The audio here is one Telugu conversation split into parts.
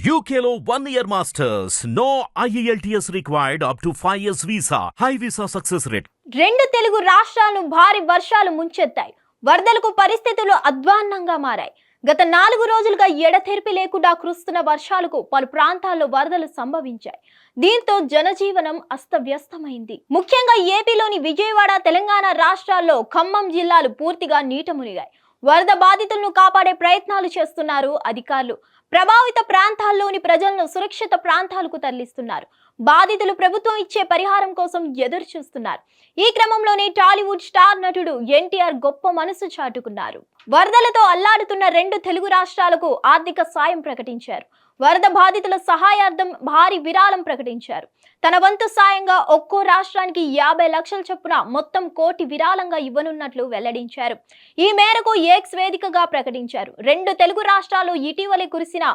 UKLO 1 year masters. No IELTS required up to 5 years visa. High visa success rate. రెండు తెలుగు రాష్ట్రాలను భారీ వర్షాలు ముంచెత్తాయి. వరదలకు పరిస్థితులు అధ్వాన్నంగా మారాయి. గత 4 రోజులుగా ఎడతెరిపి లేకుండా కురుస్తున్న వర్షాలకు పలు ప్రాంతాల్లో వరదలు సంభవించాయి. దీంతో జనజీవనం అస్తవ్యస్తమైంది. ముఖ్యంగా ఏపీలోని విజయవాడ, తెలంగాణ రాష్ట్రాల్లో ఖమ్మం జిల్లాలు పూర్తిగా నీట మునిగాయి. వరద బాధితులను కాపాడే ప్రయత్నాలు చేస్తున్నారు అధికారులు. ప్రభావిత ప్రాంతాల్లోని ప్రజలను సురక్షిత ప్రాంతాలకు తరలిస్తున్నారు. బాధితులు ప్రభుత్వం ఇచ్చే పరిహారం కోసం ఎదురు చూస్తున్నారు. ఈ క్రమంలోనే టాలీవుడ్ స్టార్ నటుడు ఎన్టీఆర్ గొప్ప మనసు చాటుకున్నారు. వరదలతో అల్లాడుతున్న 2 తెలుగు రాష్ట్రాలకు ఆర్థిక సాయం ప్రకటించారు. వరద బాధితుల సహాయార్థం భారీ విరాళం ప్రకటించారు. తన వంతు సాయంగా ఒక్కో రాష్ట్రానికి 50 లక్షల చొప్పున మొత్తం 1 కోటి విరాళంగా ఇవ్వనున్నట్లు వెల్లడించారు. ఈ మేరకు ఎక్స్ వేదికగా ప్రకటించారు. 2 తెలుగు రాష్ట్రాలు ఇటీవలే కురిసిన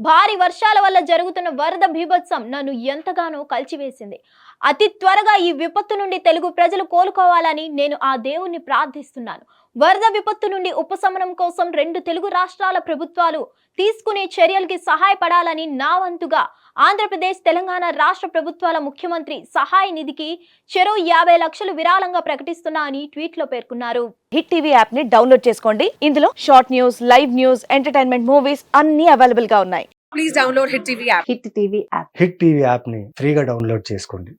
భారీ వర్షాల వల్ల జరుగుతున్న వరద బీభత్సం నన్ను ఎంతగానో కలిచివేసింది. అతి త్వరగా ఈ విపత్తు నుండి తెలుగు ప్రజలు కోలుకోవాలని నేను ఆ దేవుణ్ణి ప్రార్థిస్తున్నాను. వరద విపత్తు నుండి ఉపశమనం కోసం 2 తెలుగు రాష్ట్రాల ప్రభుత్వాలు తీసుకునే చర్యలకి సహాయపడాలని నా వంతుగా ఆంధ్రప్రదేశ్, తెలంగాణ రాష్ట్ర ప్రభుత్వాల ముఖ్యమంత్రి సహాయ నిధికి చెరో 50 లక్షలు విరాళంగా ప్రకటిస్తున్నా అని ట్వీట్ లో పేర్కొన్నారు. హిట్ టీవీ యాప్ ని డౌన్లోడ్ చేసుకోండి. ఇందులో short news, live news, entertainment movies అన్ని అవైలబుల్ గా ఉన్నాయి. Please download Hit TV app. Hit TV app. Hit TV యాప్ని ఫ్రీగా డౌన్లోడ్ చేసుకోండి.